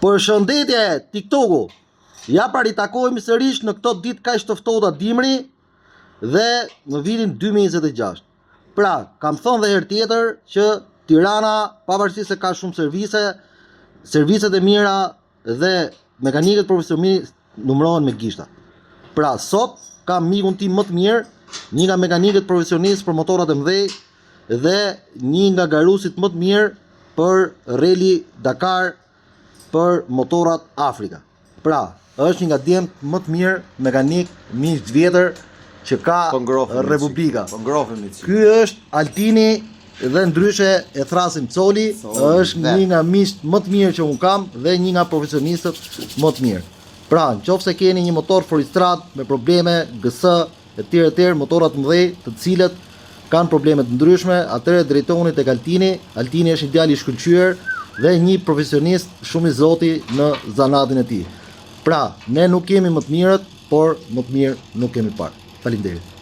Përshëndetje TikToku. Ja pra I takojmë sërish në këto ditë kaq të ftohta dimri dhe në vitin 2026. Pra, kam thënë dhe herë tjetër që Tirana, pavarësisht se ka shumë serviset e mira dhe mekanikët profesionistë numërohen me gishta. Pra, sot kam mikun tim më të mirë, një nga mekanikët profesionistë për motorat e mëdhej dhe një nga garusit më të mirë për Rally Dakar për motorat Afrika. Pra, është një nga djemt më të mirë mekanik miq vjetër që ka Republika. Ky është Altini dhe ndryshe e thrasim Coli, është një nga miqt më të mirë që un kam dhe një nga profesionistët më të mirë. Pra, nëse keni një motor Forestrat me probleme, GS etj, motorat mëdhej, të cilët kanë probleme të ndryshme, atëherë drejtoni tek Altini. Altini është një djalë I shkëlqyer dhe një profesionist shumë I zoti në zanatin e tij. Pra, ne nuk kemi më të mirët, por më të mirë nuk kemi parë. Faleminderit.